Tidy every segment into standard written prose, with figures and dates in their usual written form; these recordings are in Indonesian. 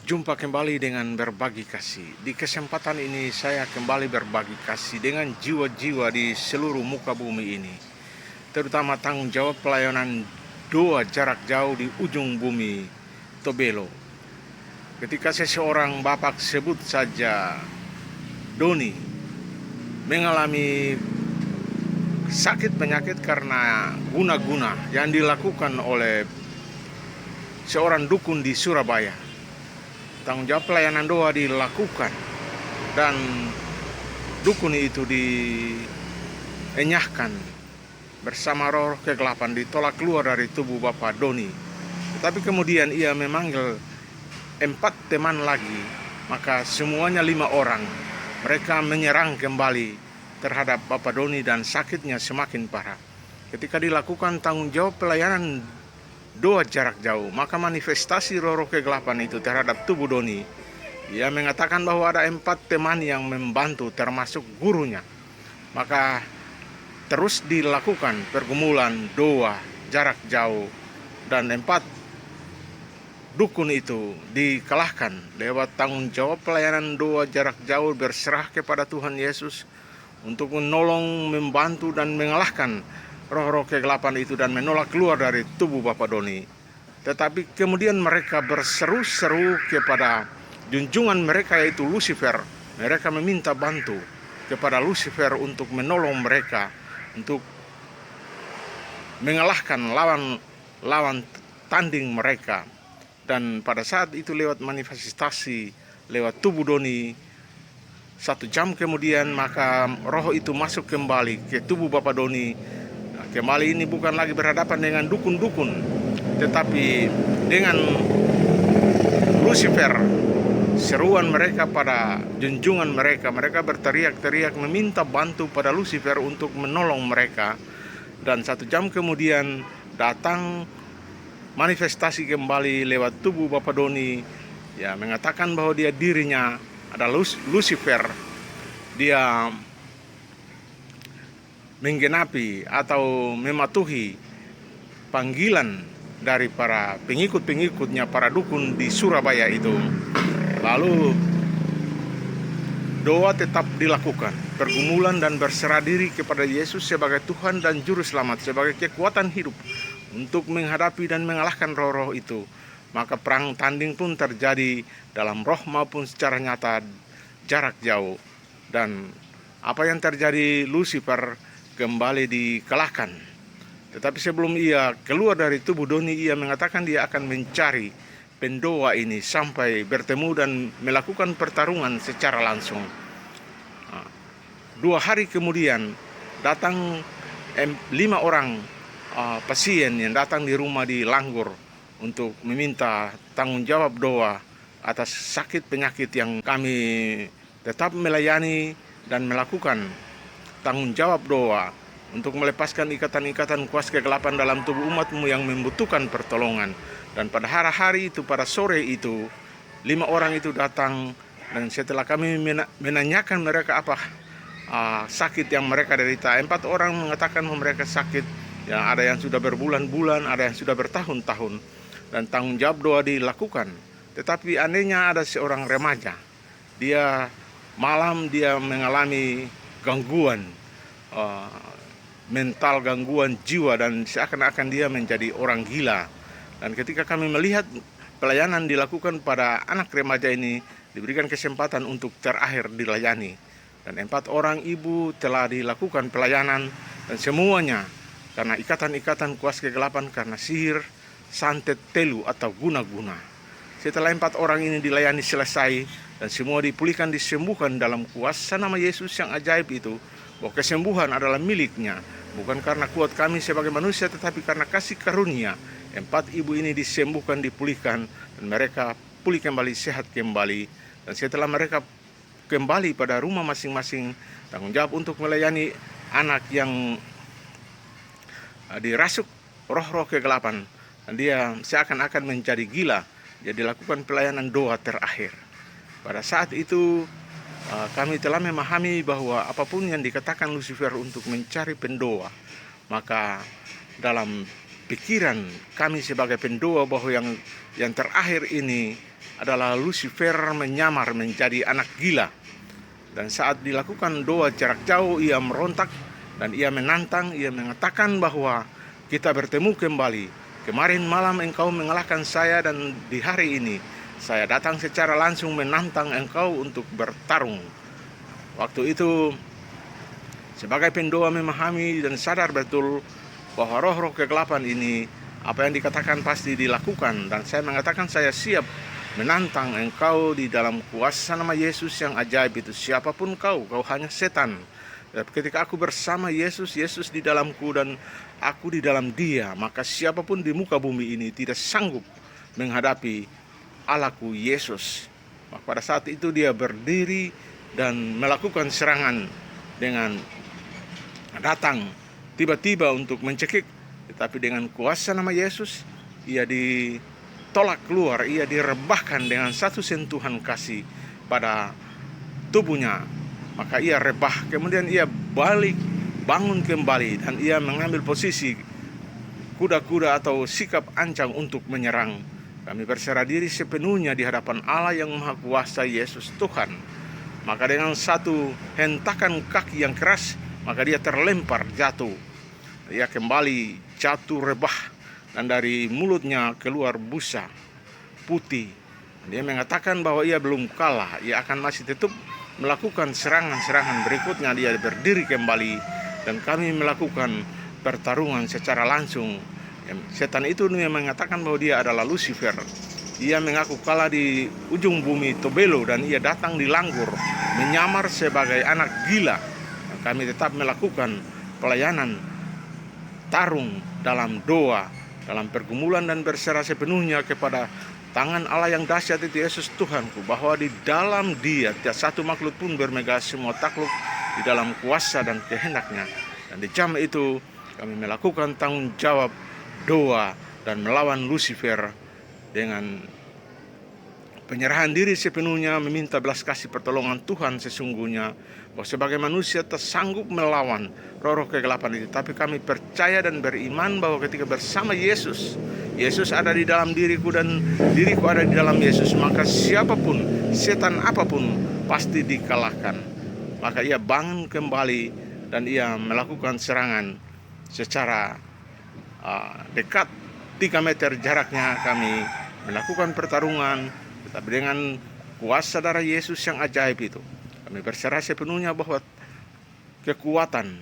Jumpa kembali dengan berbagi kasih. Di kesempatan ini saya kembali berbagi kasih dengan jiwa-jiwa di seluruh muka bumi ini, terutama tanggung jawab pelayanan doa jarak jauh di ujung bumi, Tobelo. Ketika seseorang bapak sebut saja Doni mengalami sakit penyakit karena guna-guna yang dilakukan oleh seorang dukun di Surabaya, tanggung jawab pelayanan doa dilakukan dan dukun itu dienyahkan bersama roh kegelapan, ditolak keluar dari tubuh Bapak Doni. Tetapi kemudian ia memanggil 4 teman lagi, maka semuanya 5 orang. Mereka menyerang kembali terhadap Bapak Doni dan sakitnya semakin parah. Ketika dilakukan tanggung jawab pelayanan doa jarak jauh, maka manifestasi roh kegelapan itu terhadap tubuh Doni. Ia mengatakan bahwa ada 4 teman yang membantu termasuk gurunya. Maka terus dilakukan pergumulan doa jarak jauh dan 4 dukun itu dikalahkan lewat tanggung jawab pelayanan doa jarak jauh, berserah kepada Tuhan Yesus untuk menolong, membantu dan mengalahkan roh-roh kegelapan itu dan menolak keluar dari tubuh Bapak Doni. Tetapi kemudian mereka berseru-seru kepada junjungan mereka, yaitu Lucifer. Mereka meminta bantu kepada Lucifer untuk menolong mereka, untuk mengalahkan lawan tanding mereka. Dan pada saat itu lewat manifestasi lewat tubuh Doni, 1 jam kemudian maka roh itu masuk kembali ke tubuh Bapak Doni. Kembali ini bukan lagi berhadapan dengan dukun-dukun, tetapi dengan Lucifer. Seruan mereka pada junjungan mereka, mereka berteriak-teriak meminta bantu pada Lucifer untuk menolong mereka. Dan 1 jam kemudian datang manifestasi kembali lewat tubuh Bapak Doni, ya, mengatakan bahwa dirinya adalah Lucifer. Dia menggenapi atau mematuhi panggilan dari para pengikut-pengikutnya, para dukun di Surabaya itu. Lalu doa tetap dilakukan, pergumulan dan berserah diri kepada Yesus sebagai Tuhan dan Juru Selamat, sebagai kekuatan hidup untuk menghadapi dan mengalahkan roh-roh itu. Maka perang tanding pun terjadi dalam roh maupun secara nyata jarak jauh. Dan apa yang terjadi, Lucifer kembali dikalahkan. Tetapi sebelum ia keluar dari tubuh Doni, ia mengatakan dia akan mencari pendoa ini sampai bertemu dan melakukan pertarungan secara langsung. 2 hari kemudian datang 5 orang pasien yang datang di rumah di Langgur untuk meminta tanggung jawab doa atas sakit penyakit yang kami tetap melayani dan melakukan tanggung jawab doa untuk melepaskan ikatan-ikatan kuasa kegelapan dalam tubuh umatmu yang membutuhkan pertolongan. Dan pada hari itu, pada sore itu, 5 orang itu datang, dan setelah kami menanyakan mereka apa sakit yang mereka derita, 4 orang mengatakan bahwa mereka sakit, ya, ada yang sudah berbulan-bulan, ada yang sudah bertahun-tahun, dan tanggung jawab doa dilakukan. Tetapi anehnya ada seorang remaja, dia mengalami gangguan mental, gangguan jiwa, dan seakan-akan dia menjadi orang gila. Dan ketika kami melihat pelayanan dilakukan pada anak remaja ini, diberikan kesempatan untuk terakhir dilayani, dan 4 orang ibu telah dilakukan pelayanan, dan semuanya karena ikatan-ikatan kuasa kegelapan, karena sihir, santet, telu atau guna-guna. Setelah 4 orang ini dilayani selesai dan semua dipulihkan, disembuhkan dalam kuasa nama Yesus yang ajaib itu, bahwa kesembuhan adalah miliknya, bukan karena kuat kami sebagai manusia, tetapi karena kasih karunia. 4 ibu ini disembuhkan, dipulihkan, dan mereka pulih kembali, sehat kembali. Dan setelah mereka kembali pada rumah masing-masing, tanggung jawab untuk melayani anak yang dirasuk roh-roh kegelapan, dan dia seakan-akan menjadi gila, dia dilakukan pelayanan doa terakhir. Pada saat itu kami telah memahami bahwa apapun yang dikatakan Lucifer untuk mencari pendoa, maka dalam pikiran kami sebagai pendoa bahwa yang terakhir ini adalah Lucifer menyamar menjadi anak gila. Dan saat dilakukan doa jarak jauh, ia merontak dan ia menantang, ia mengatakan bahwa kita bertemu kembali. Kemarin malam engkau mengalahkan saya, dan di hari ini saya datang secara langsung menantang engkau untuk bertarung. Waktu itu sebagai pendoa memahami dan sadar betul bahwa roh-roh kegelapan ini, apa yang dikatakan pasti dilakukan. Dan saya mengatakan saya siap menantang engkau di dalam kuasa nama Yesus yang ajaib itu. Siapapun kau hanya setan. Ketika aku bersama Yesus, Yesus di dalamku dan aku di dalam Dia, maka siapapun di muka bumi ini tidak sanggup menghadapi Allahku Yesus. Maka pada saat itu dia berdiri dan melakukan serangan dengan datang tiba-tiba untuk mencekik, tetapi dengan kuasa nama Yesus ia ditolak keluar, ia direbahkan dengan satu sentuhan kasih pada tubuhnya. Maka ia rebah, kemudian ia bangun kembali, dan ia mengambil posisi kuda-kuda atau sikap ancang untuk menyerang. Kami berserah diri sepenuhnya di hadapan Allah yang Maha Kuasa, Yesus Tuhan. Maka dengan satu hentakan kaki yang keras, maka dia terlempar jatuh. Ia kembali jatuh rebah, dan dari mulutnya keluar busa putih. Dia mengatakan bahwa ia belum kalah, ia akan masih tetap melakukan serangan-serangan berikutnya. Dia berdiri kembali dan kami melakukan pertarungan secara langsung. Setan itu mengatakan bahwa dia adalah Lucifer. Ia mengaku kalah di ujung bumi Tobelo dan ia datang di Langgur menyamar sebagai anak gila. Dan kami tetap melakukan pelayanan tarung dalam doa, dalam pergumulan, dan berserah sepenuhnya kepada tangan Allah yang dahsyat itu, Yesus Tuhanku, bahwa di dalam Dia tidak satu makhluk pun bermegah, semua takluk di dalam kuasa dan kehendaknya. Dan di jam itu kami melakukan tanggung jawab doa dan melawan Lucifer dengan penyerahan diri sepenuhnya, meminta belas kasih pertolongan Tuhan sesungguhnya, bahwa sebagai manusia tersanggup melawan roh-roh kegelapan itu. Tapi kami percaya dan beriman bahwa ketika bersama Yesus, Yesus ada di dalam diriku dan diriku ada di dalam Yesus, maka siapapun, setan apapun pasti dikalahkan. Maka ia bangun kembali dan ia melakukan serangan secara dekat, 3 meter jaraknya kami melakukan pertarungan, tetapi dengan kuasa darah Yesus yang ajaib itu kami berserah sepenuhnya bahwa kekuatan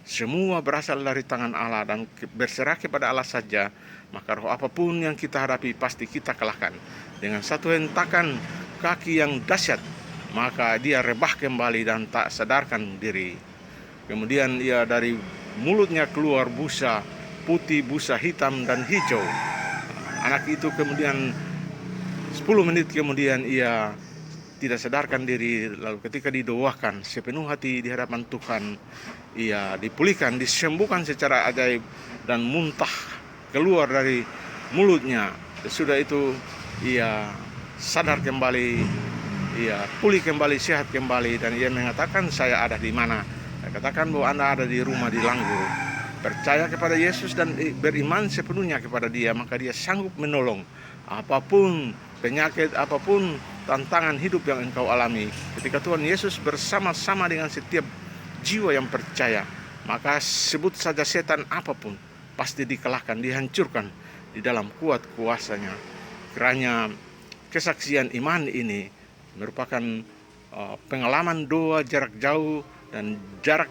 semua berasal dari tangan Allah, dan berserah kepada Allah saja. Maka roh apapun yang kita hadapi pasti kita kalahkan. Dengan satu hentakan kaki yang dahsyat, maka dia rebah kembali dan tak sadarkan diri. Kemudian ia dari mulutnya keluar busa putih, busa hitam dan hijau. Anak itu kemudian 10 menit kemudian ia tidak sadarkan diri. Lalu ketika didoakan sepenuh hati di hadapan Tuhan, ia dipulihkan, disembuhkan secara ajaib, dan muntah keluar dari mulutnya. Sesudah itu ia sadar kembali, ia pulih kembali, sehat kembali, dan ia mengatakan, saya ada di mana? Saya katakan bahwa Anda ada di rumah di Langgur. Percaya kepada Yesus dan beriman sepenuhnya kepada Dia, maka Dia sanggup menolong apapun penyakit, apapun tantangan hidup yang engkau alami. Ketika Tuhan Yesus bersama-sama dengan setiap jiwa yang percaya, maka sebut saja setan apapun pasti dikalahkan, dihancurkan di dalam kuat kuasanya. Kiranya kesaksian iman ini merupakan pengalaman doa jarak jauh dan jarak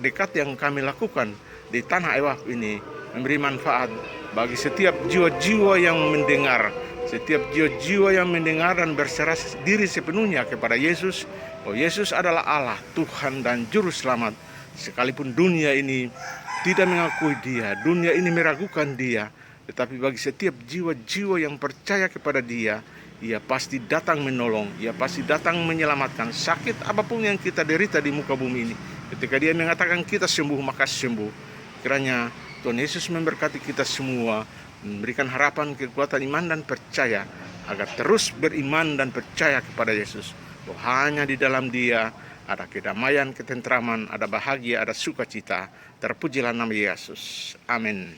dekat yang kami lakukan di tanah Ewak ini, memberi manfaat bagi setiap jiwa-jiwa yang mendengar, setiap jiwa-jiwa yang mendengar dan berserah diri sepenuhnya kepada Yesus. Oh, Yesus adalah Allah, Tuhan dan Juru Selamat. Sekalipun dunia ini tidak mengakui Dia, dunia ini meragukan Dia, tetapi bagi setiap jiwa-jiwa yang percaya kepada Dia, Ia pasti datang menolong, Ia pasti datang menyelamatkan. Sakit apapun yang kita derita di muka bumi ini, ketika Dia mengatakan kita sembuh, maka sembuh. Kiranya Tuhan Yesus memberkati kita semua, memberikan harapan, kekuatan iman dan percaya, agar terus beriman dan percaya kepada Yesus. Bahwa hanya di dalam Dia ada kedamaian, ketentraman, ada bahagia, ada sukacita. Terpujilah nama Yesus. Amin.